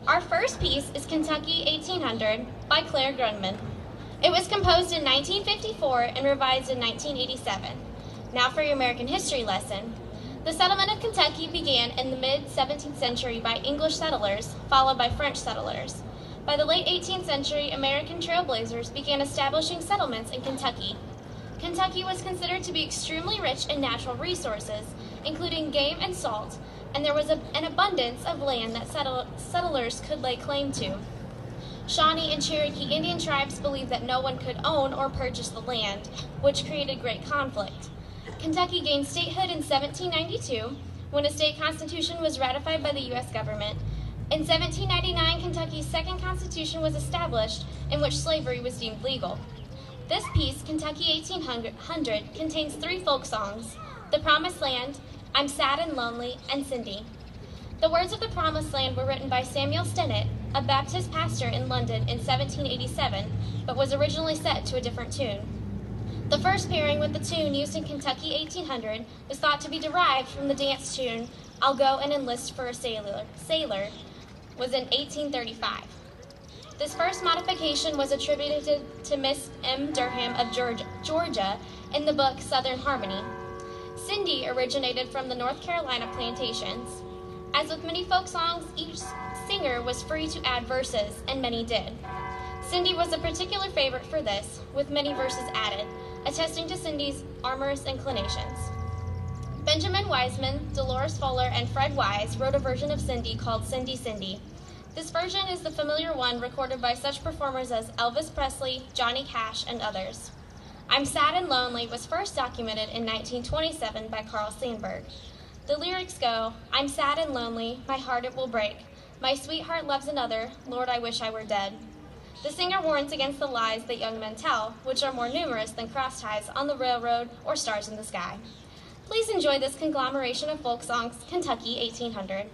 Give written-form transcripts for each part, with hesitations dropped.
Our first piece is Kentucky 1800 by Claire Grundman. It was composed in 1954 and revised in 1987. Now for your American history lesson. The settlement of Kentucky began in the mid-17th century by English settlers, followed by French settlers. By the late 18th century, American trailblazers began establishing settlements in Kentucky. Kentucky was considered to be extremely rich in natural resources, including game and salt, and there was an abundance of land that settlers could lay claim to. Shawnee and Cherokee Indian tribes believed that no one could own or purchase the land, which created great conflict. Kentucky gained statehood in 1792, when a state constitution was ratified by the U.S. government. In 1799, Kentucky's second constitution was established, in which slavery was deemed legal. This piece, Kentucky 1800, contains 3 folk songs: The Promised Land, I'm Sad and Lonely, and Cindy. The words of The Promised Land were written by Samuel Stennett, a Baptist pastor in London in 1787, but was originally set to a different tune. The first pairing with the tune used in Kentucky 1800 was thought to be derived from the dance tune I'll Go and Enlist for a Sailor, was in 1835. This first modification was attributed to Miss M. Durham of Georgia in the book Southern Harmony. Cindy originated from the North Carolina plantations. As with many folk songs, each singer was free to add verses, and many did. Cindy was a particular favorite for this, with many verses added, attesting to Cindy's amorous inclinations. Benjamin Wiseman, Dolores Fuller, and Fred Wise wrote a version of Cindy called Cindy Cindy. This version is the familiar one recorded by such performers as Elvis Presley, Johnny Cash, and others. I'm Sad and Lonely was first documented in 1927 by Carl Sandburg. The lyrics go, I'm sad and lonely, my heart it will break. My sweetheart loves another, Lord, I wish I were dead. The singer warns against the lies that young men tell, which are more numerous than cross ties on the railroad or stars in the sky. Please enjoy this conglomeration of folk songs, Kentucky 1800.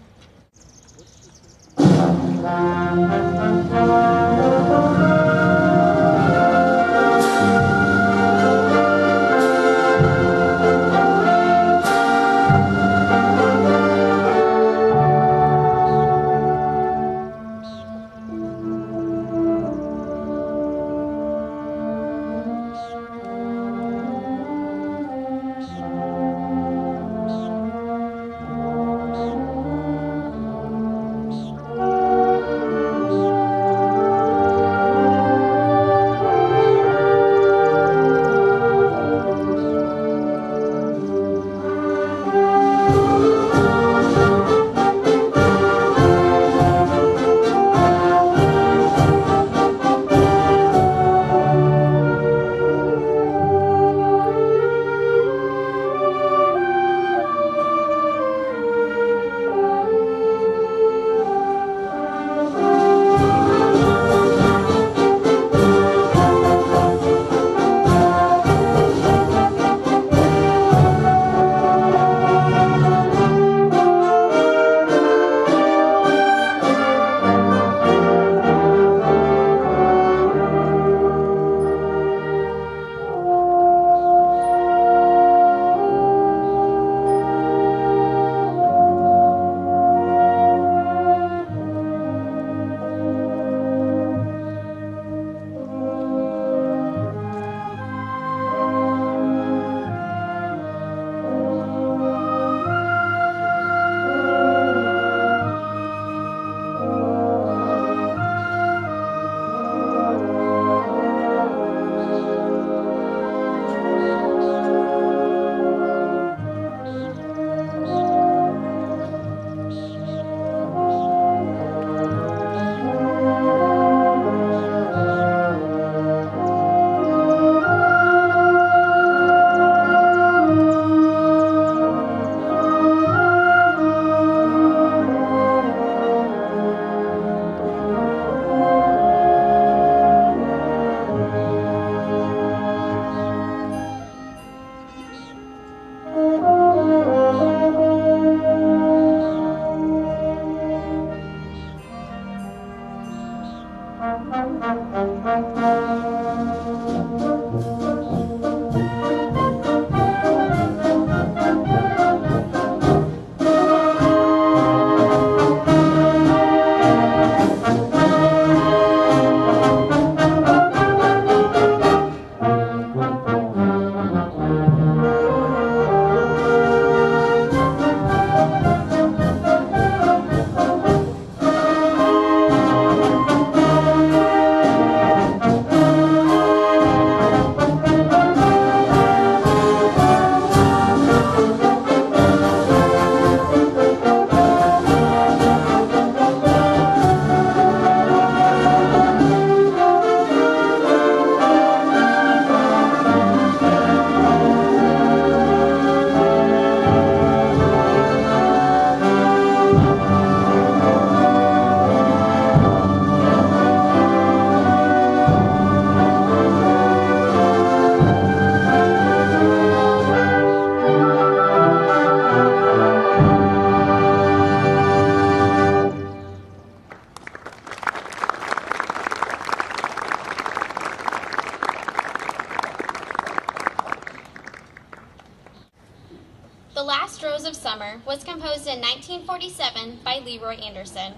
of Summer was composed in 1947 by Leroy Anderson.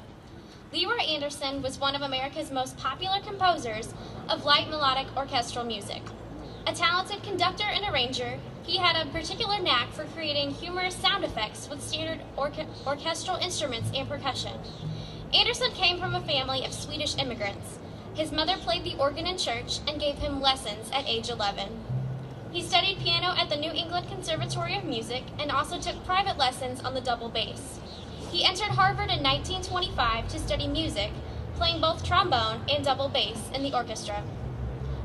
Leroy Anderson was one of America's most popular composers of light melodic orchestral music. A talented conductor and arranger, he had a particular knack for creating humorous sound effects with standard orchestral instruments and percussion. Anderson came from a family of Swedish immigrants. His mother played the organ in church and gave him lessons at age 11. He studied piano at the New England Conservatory of Music and also took private lessons on the double bass. He entered Harvard in 1925 to study music, playing both trombone and double bass in the orchestra.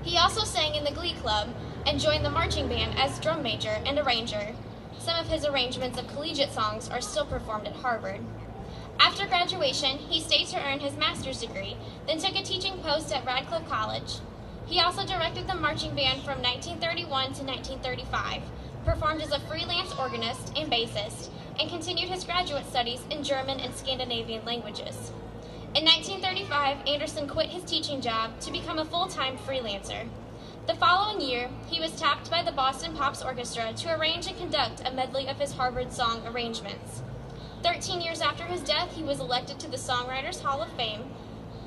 He also sang in the Glee Club and joined the marching band as drum major and arranger. Some of his arrangements of collegiate songs are still performed at Harvard. After graduation, he stayed to earn his master's degree, then took a teaching post at Radcliffe College. He also directed the marching band from 1931 to 1935, performed as a freelance organist and bassist, and continued his graduate studies in German and Scandinavian languages. In 1935, Anderson quit his teaching job to become a full-time freelancer. The following year, he was tapped by the Boston Pops Orchestra to arrange and conduct a medley of his Harvard song arrangements. 13 years after his death, he was elected to the Songwriters Hall of Fame.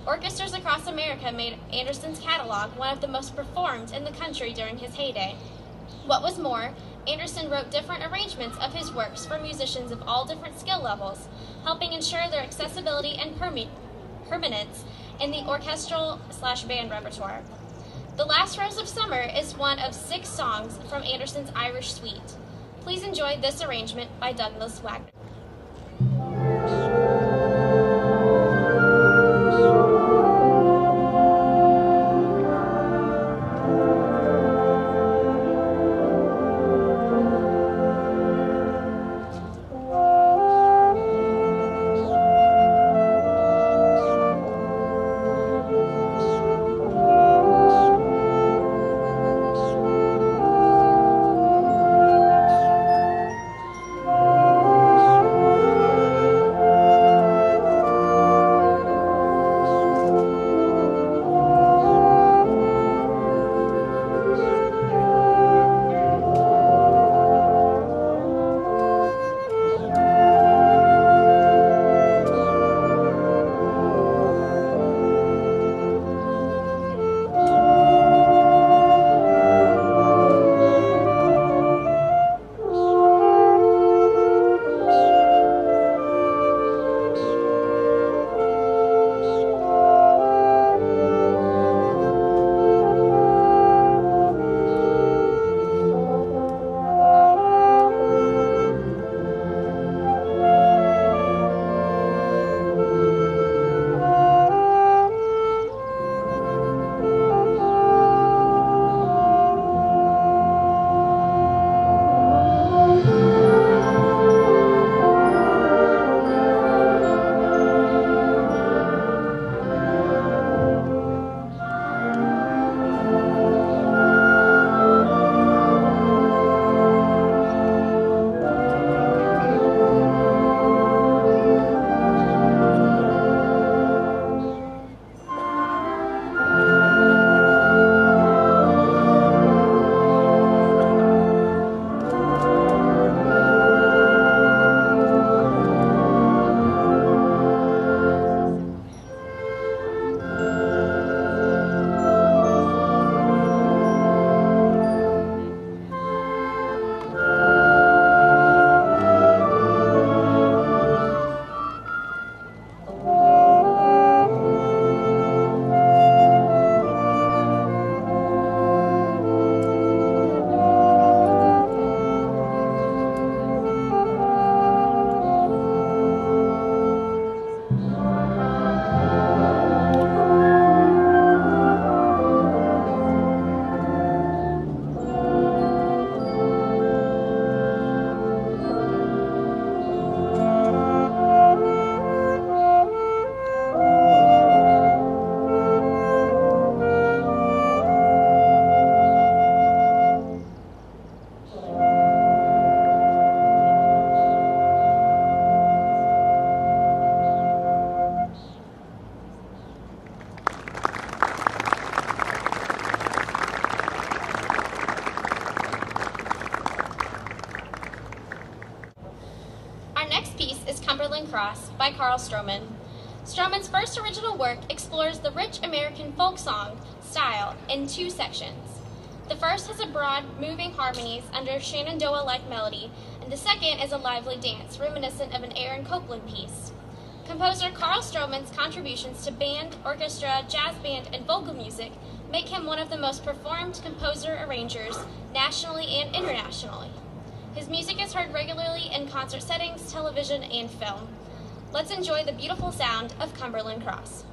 Orchestras across America made Anderson's catalog one of the most performed in the country during his heyday. What was more, Anderson wrote different arrangements of his works for musicians of all different skill levels, helping ensure their accessibility and permanence in the orchestral/band repertoire. The Last Rose of Summer is one of 6 songs from Anderson's Irish Suite. Please enjoy this arrangement by Douglas Wagner. Cross by Carl Stroman. Stroman's first original work explores the rich American folk song style in two sections. The first has a broad, moving harmonies under Shenandoah-like melody, and the second is a lively dance reminiscent of an Aaron Copland piece. Composer Carl Stroman's contributions to band, orchestra, jazz band, and vocal music make him one of the most performed composer-arrangers nationally and internationally. His music is heard regularly in concert settings, television, and film. Let's enjoy the beautiful sound of Cumberland Cross.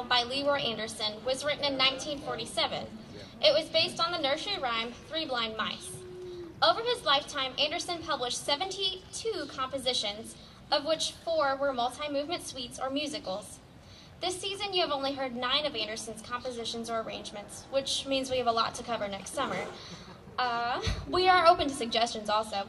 By Leroy Anderson was written in 1947. It was based on the nursery rhyme Three Blind Mice. Over his lifetime, Anderson published 72 compositions, of which 4 were multi-movement suites or musicals. This season, you have only heard 9 of Anderson's compositions or arrangements, which means we have a lot to cover next summer. We are open to suggestions also.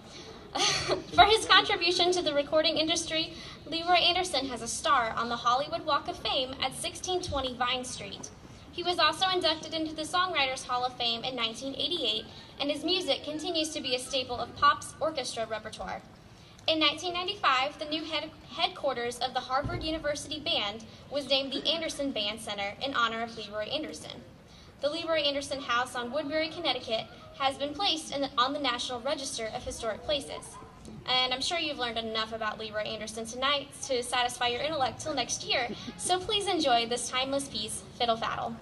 For his contribution to the recording industry, Leroy Anderson has a star on the Hollywood Walk of Fame at 1620 Vine Street. He was also inducted into the Songwriters Hall of Fame in 1988, and his music continues to be a staple of pop's orchestra repertoire. In 1995, the new headquarters of the Harvard University Band was named the Anderson Band Center in honor of Leroy Anderson. The Leroy Anderson House on Woodbury, Connecticut, has been placed on the National Register of Historic Places. And I'm sure you've learned enough about Leroy Anderson tonight to satisfy your intellect till next year, so please enjoy this timeless piece, Fiddle Faddle.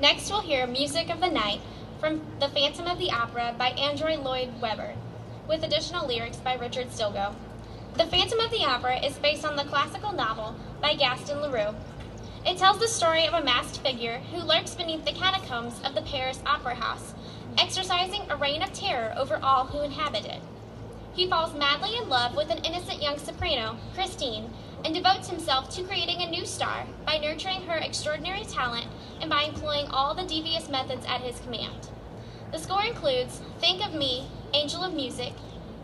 Next, we'll hear Music of the Night from The Phantom of the Opera by Andrew Lloyd Webber, with additional lyrics by Richard Stilgoe. The Phantom of the Opera is based on the classical novel by Gaston Leroux. It tells the story of a masked figure who lurks beneath the catacombs of the Paris Opera House, exercising a reign of terror over all who inhabit it. He falls madly in love with an innocent young soprano, Christine, and devotes himself to creating a new star by nurturing her extraordinary talent and by employing all the devious methods at his command. The score includes Think of Me, Angel of Music,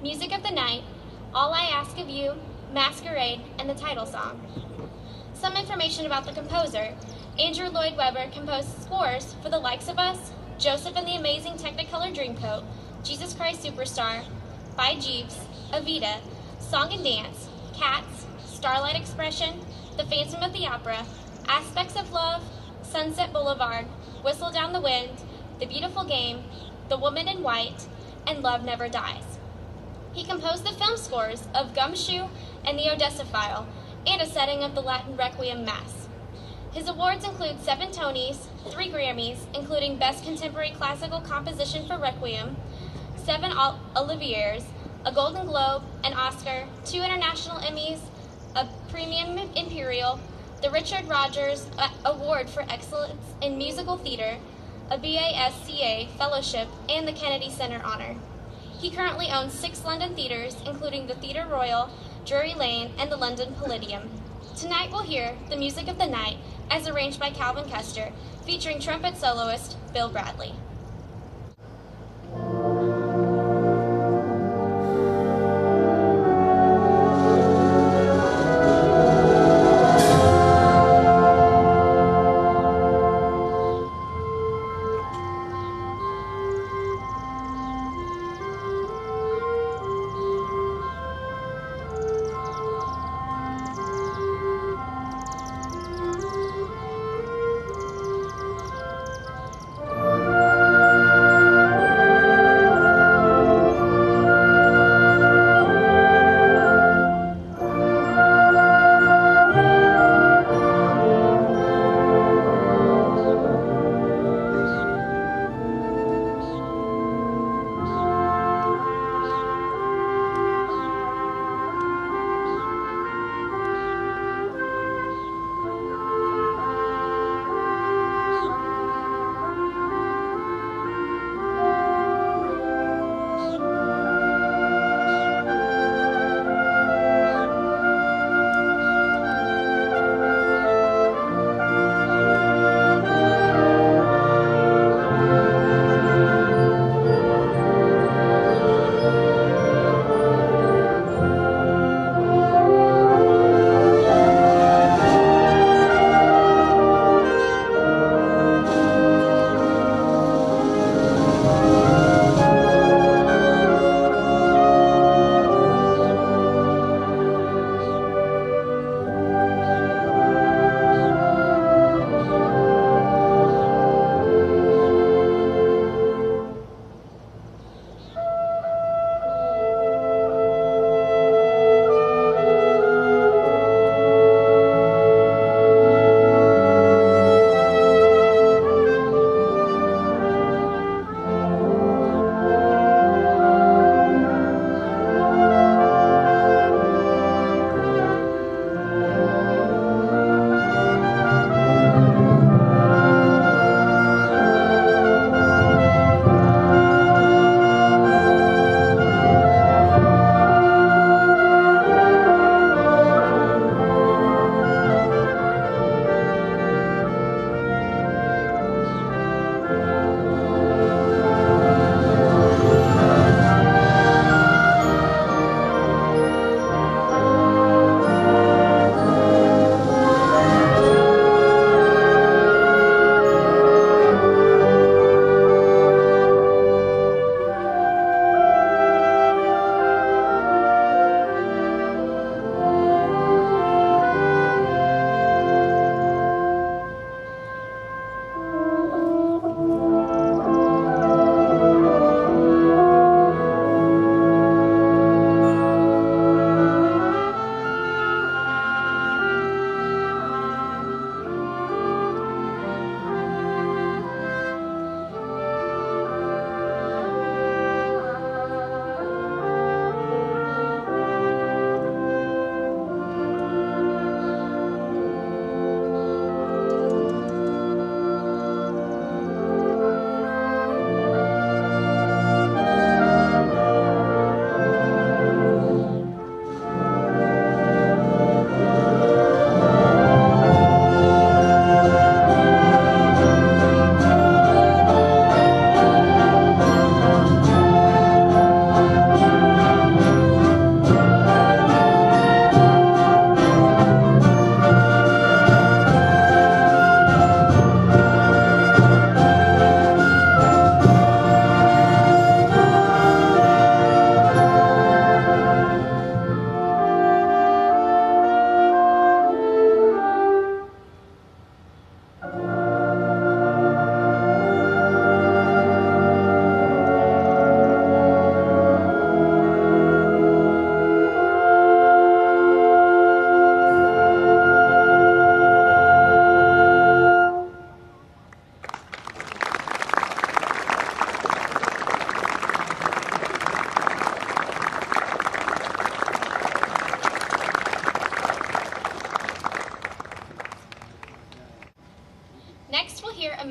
Music of the Night, All I Ask of You, Masquerade, and the title song. Some information about the composer. Andrew Lloyd Webber composed scores for The Likes of Us, Joseph and the Amazing Technicolor Dreamcoat, Jesus Christ Superstar, By Jeeves, Evita, Song and Dance, Cats, Starlight Expression, The Phantom of the Opera, Aspects of Love, Sunset Boulevard, Whistle Down the Wind, The Beautiful Game, The Woman in White, and Love Never Dies. He composed the film scores of Gumshoe and The Odessa File, and a setting of the Latin Requiem Mass. His awards include 7 Tonys, 3 Grammys, including Best Contemporary Classical Composition for Requiem, 7 Oliviers, a Golden Globe, an Oscar, 2 International Emmys, a Premium Imperial, the Richard Rogers Award for Excellence in Musical Theater, a BASCA Fellowship, and the Kennedy Center Honor. He currently owns 6 London theaters, including the Theatre Royal, Drury Lane, and the London Palladium. Tonight we'll hear The Music of the Night, as arranged by Calvin Custer, featuring trumpet soloist Bill Bradley.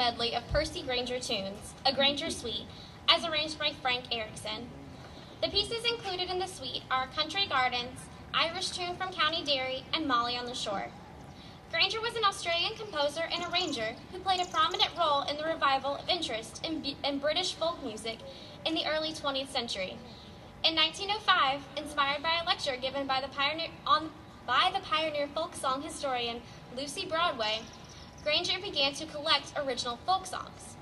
medley of Percy Grainger tunes, A Grainger Suite, as arranged by Frank Erickson. The pieces included in the suite are Country Gardens, Irish Tune from County Derry, and Molly on the Shore. Grainger was an Australian composer and arranger who played a prominent role in the revival of interest in British folk music in the early 20th century. In 1905, inspired by a lecture given by the pioneer folk song historian Lucy Broadway, Grainger began to collect original folk songs.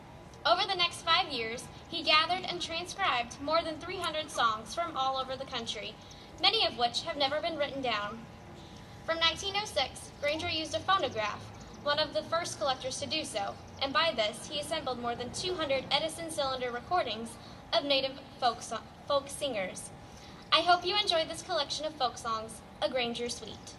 Over the next 5 years, he gathered and transcribed more than 300 songs from all over the country, many of which have never been written down. From 1906, Grainger used a phonograph, one of the first collectors to do so, and by this he assembled more than 200 Edison cylinder recordings of native folk singers. I hope you enjoyed this collection of folk songs, A Grainger Suite.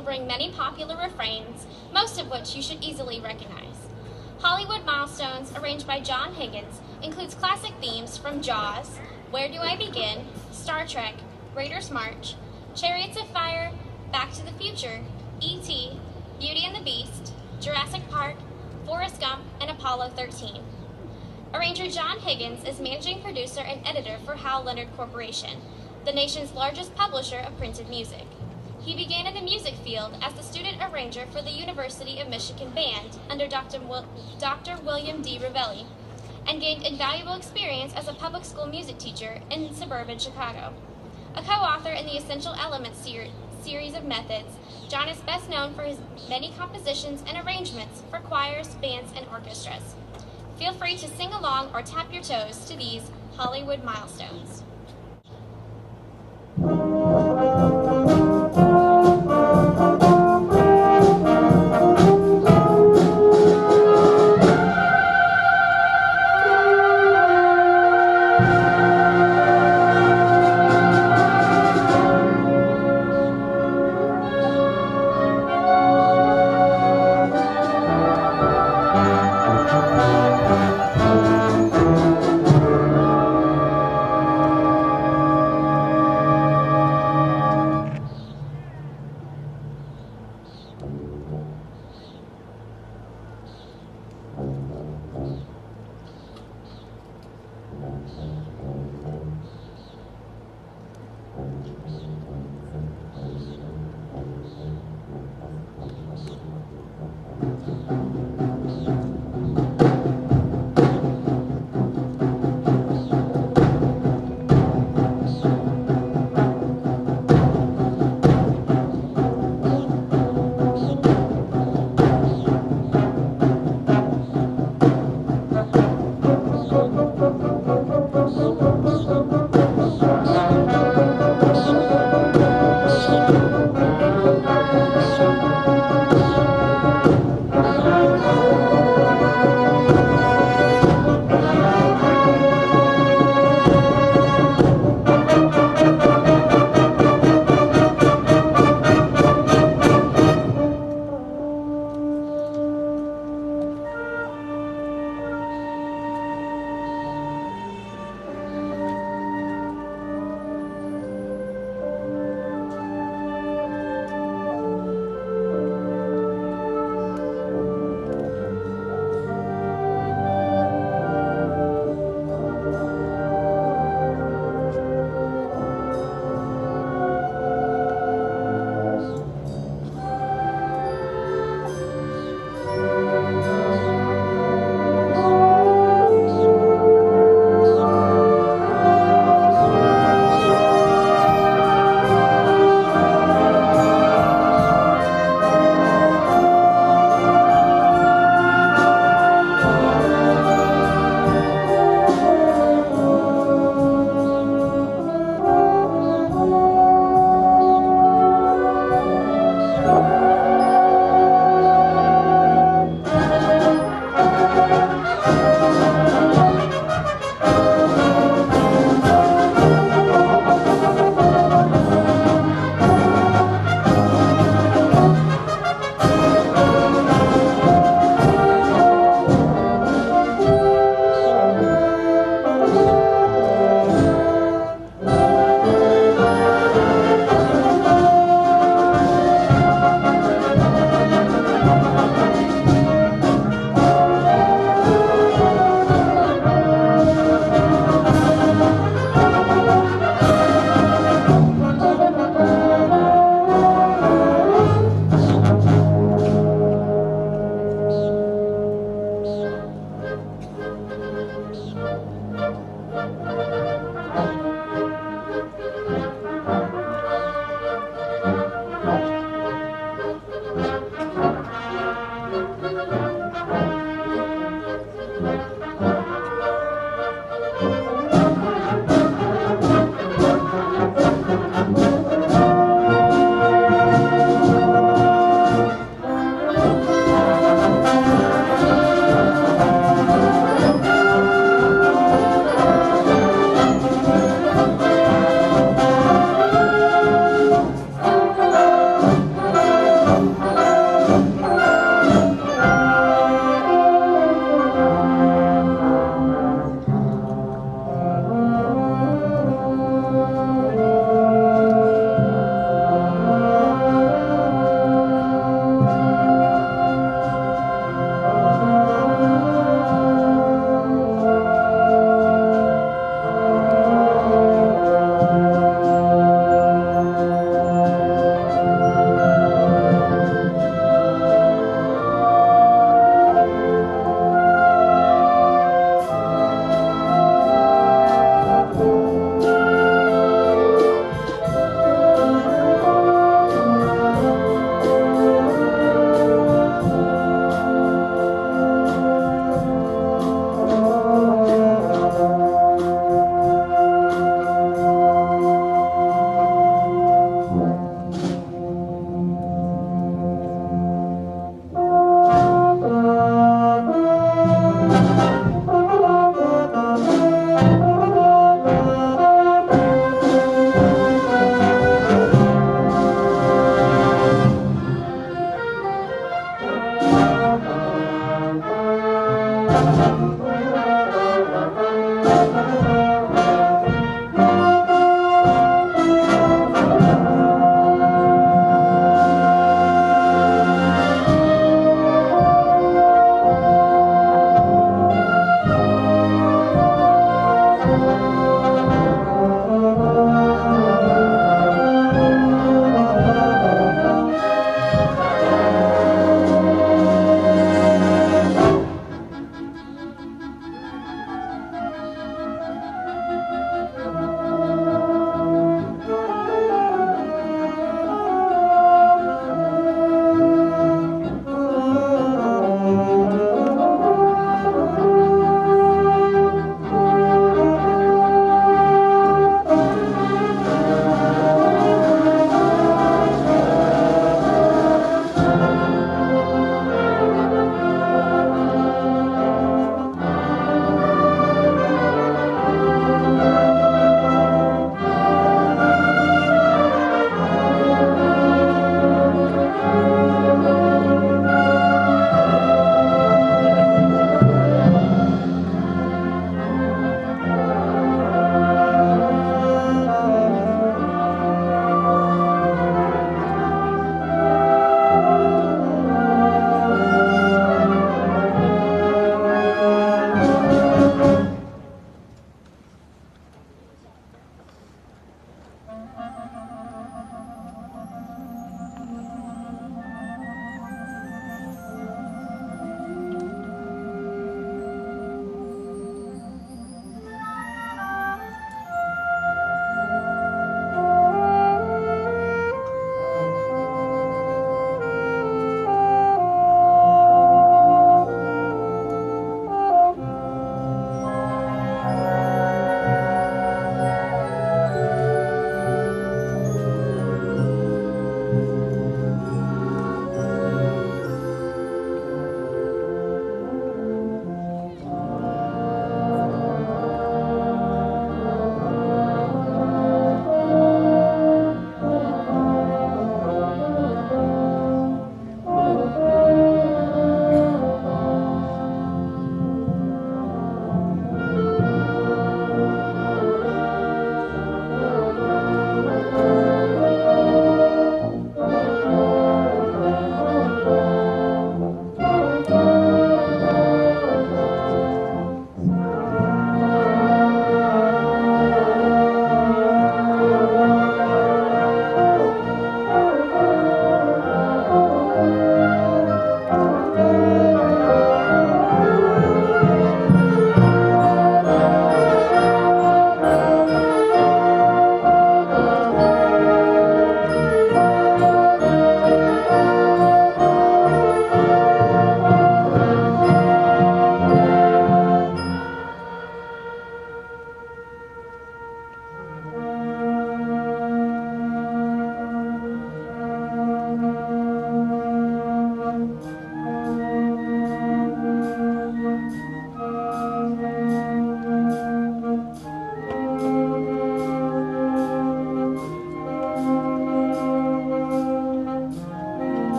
will bring many popular refrains, most of which you should easily recognize. Hollywood Milestones, arranged by John Higgins, includes classic themes from Jaws, Where Do I Begin, Star Trek, Raiders March, Chariots of Fire, Back to the Future, E.T., Beauty and the Beast, Jurassic Park, Forrest Gump, and Apollo 13. Arranger John Higgins is managing producer and editor for Hal Leonard Corporation, the nation's largest publisher of printed music. He began in the music field as the student arranger for the University of Michigan Band under Dr. William D. Ravelli, and gained invaluable experience as a public school music teacher in suburban Chicago. A co-author in the Essential Elements series of methods, John is best known for his many compositions and arrangements for choirs, bands, and orchestras. Feel free to sing along or tap your toes to these Hollywood milestones.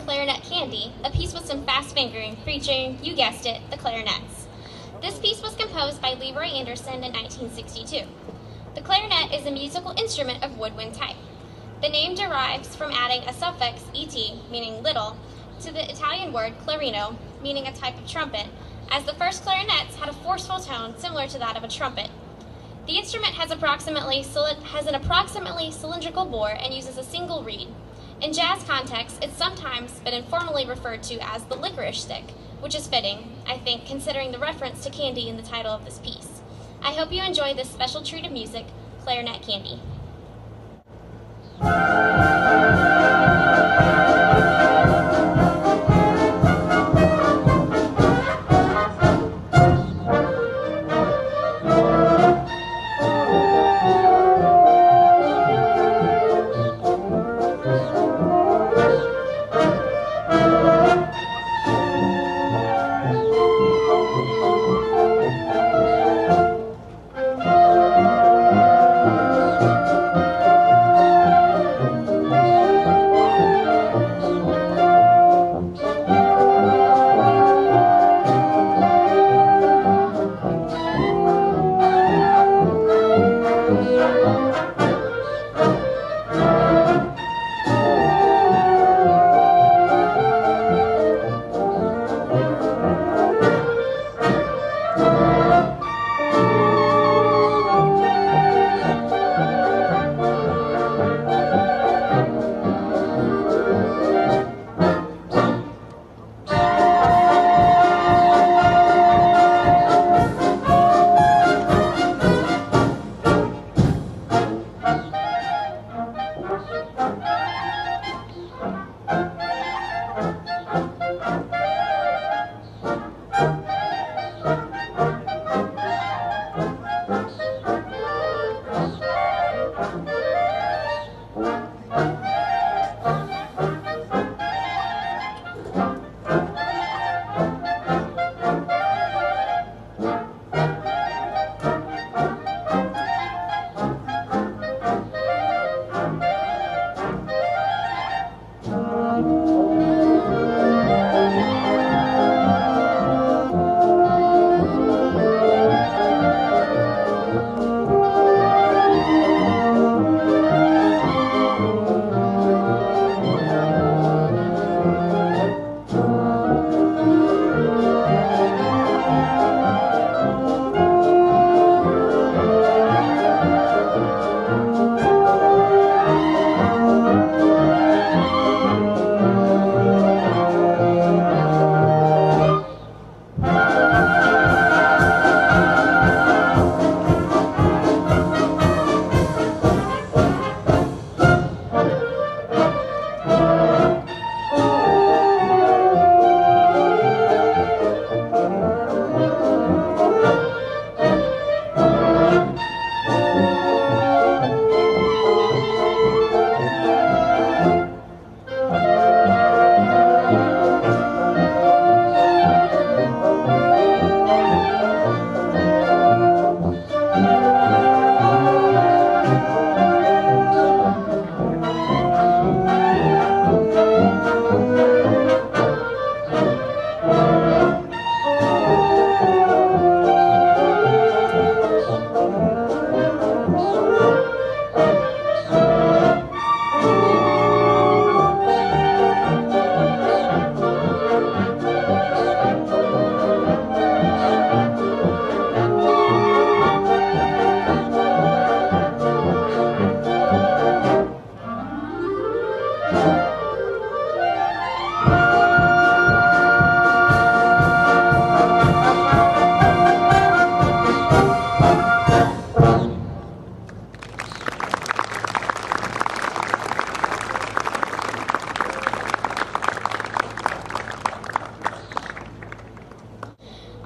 Clarinet Candy, a piece with some fast fingering featuring, you guessed it, the clarinets. This piece was composed by Leroy Anderson in 1962. The clarinet is a musical instrument of woodwind type. The name derives from adding a suffix, et, meaning little, to the Italian word clarino, meaning a type of trumpet, as the first clarinets had a forceful tone similar to that of a trumpet. The instrument has an approximately cylindrical bore and uses a single reed. In jazz context, it's sometimes been informally referred to as the licorice stick, which is fitting, I think, considering the reference to candy in the title of this piece. I hope you enjoy this special treat of music, Clarinet Candy.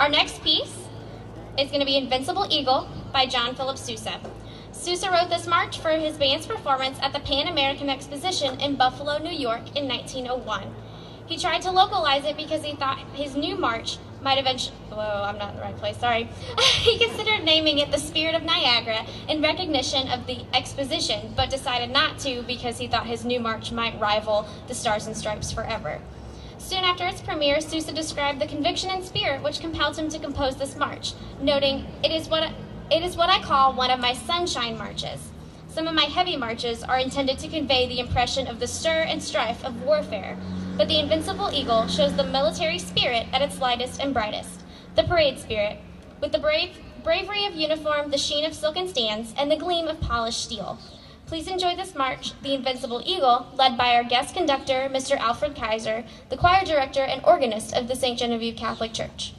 Our next piece is going to be Invincible Eagle by John Philip Sousa. Sousa wrote this march for his band's performance at the Pan American Exposition in Buffalo, New York in 1901. He tried to localize it because he thought his new march might eventually, I'm not in the right place, sorry. He considered naming it the Spirit of Niagara in recognition of the exposition, but decided not to because he thought his new march might rival the Stars and Stripes Forever. Soon after its premiere, Sousa described the conviction and spirit which compelled him to compose this march, noting, it is what I call one of my sunshine marches. Some of my heavy marches are intended to convey the impression of the stir and strife of warfare, but the Invincible Eagle shows the military spirit at its lightest and brightest, the parade spirit, with the bravery of uniform, the sheen of silken stands, and the gleam of polished steel. Please enjoy this march, The Invincible Eagle, led by our guest conductor, Mr. Alfred Kaiser, the choir director and organist of the St. Genevieve Catholic Church.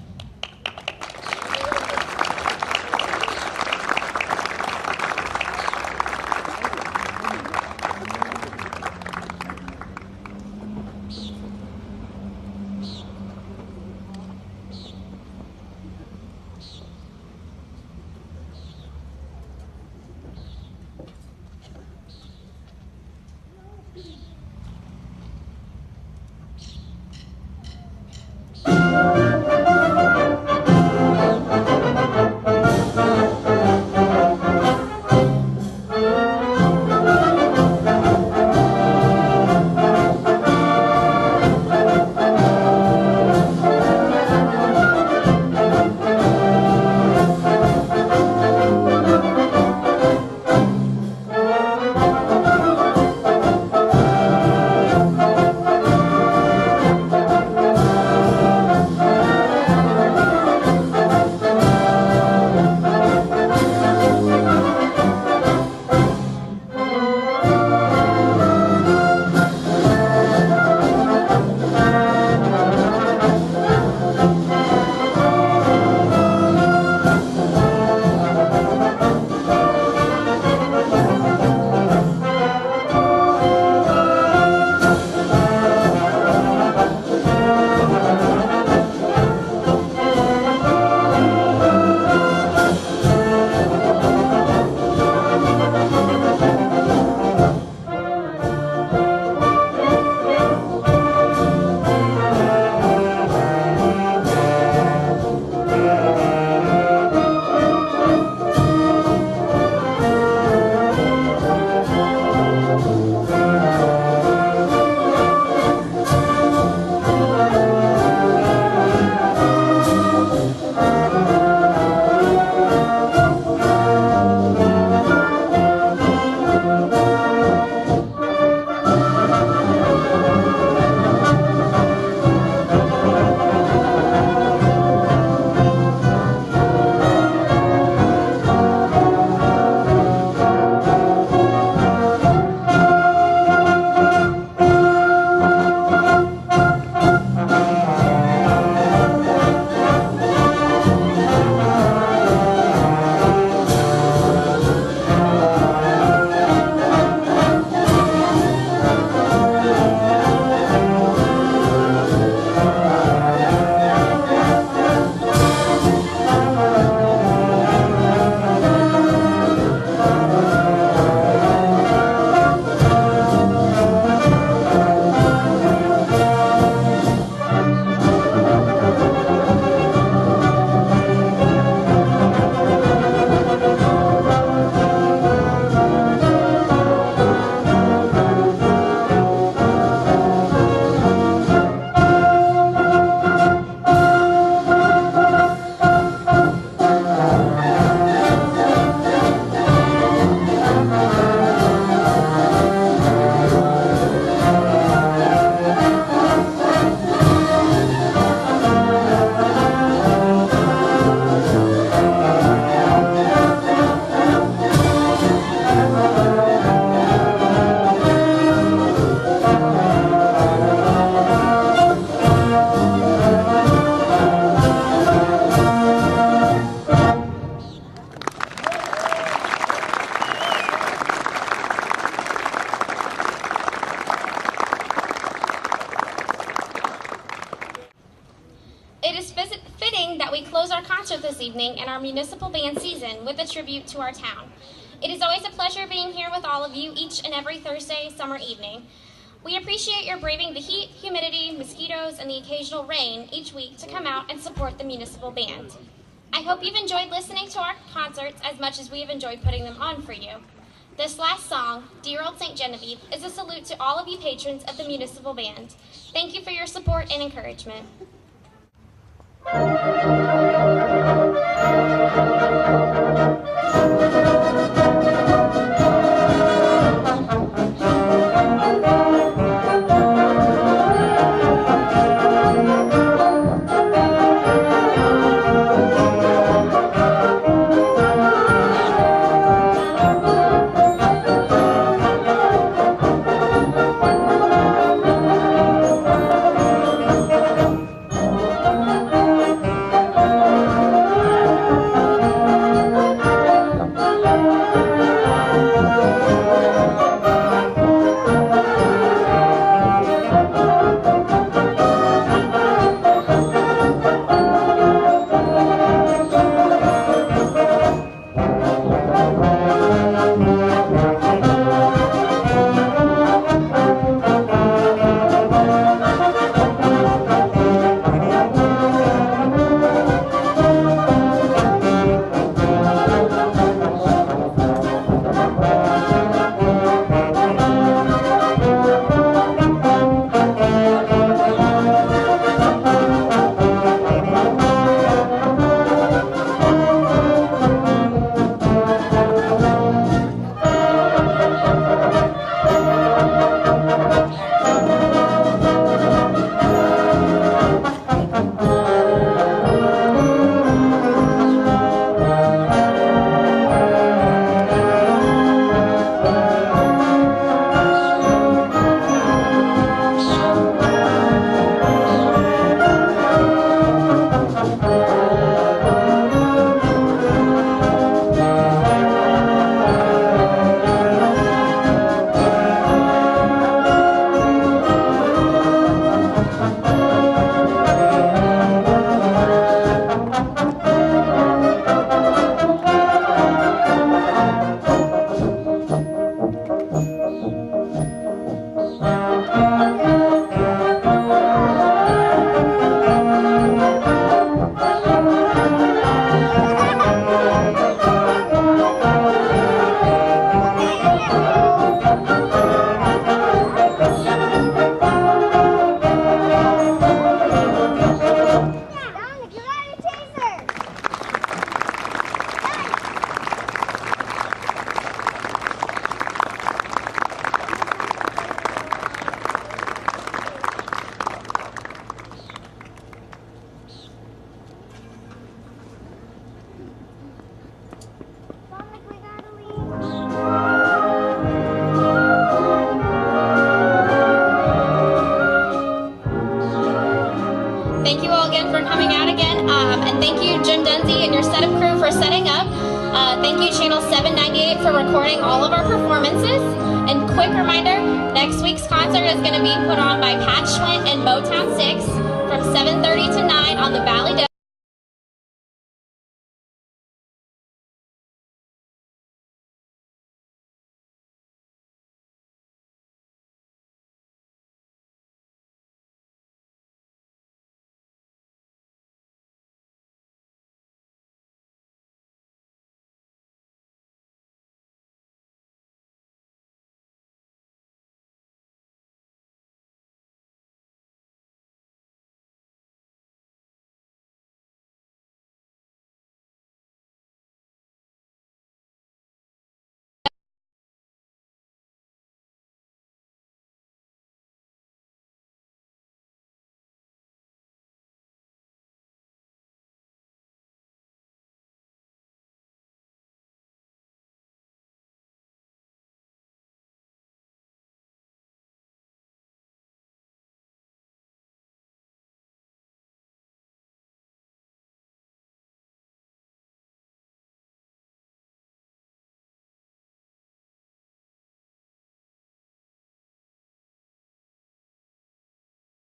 close our concert this evening and our municipal band season with a tribute to our town. It is always a pleasure being here with all of you each and every Thursday summer evening. We appreciate your braving the heat, humidity, mosquitoes, and the occasional rain each week to come out and support the municipal band. I hope you've enjoyed listening to our concerts as much as we have enjoyed putting them on for you. This last song, Dear Old St. Genevieve, is a salute to all of you patrons of the municipal band. Thank you for your support and encouragement. Thank you all again for coming out again, and thank you Jim Dunzy and your setup crew for setting up. Thank you Channel 798 for recording all of our performances. And quick reminder, next week's concert is going to be put on by Pat Schwint and Motown 6 from 7:30 to 9 on the Valley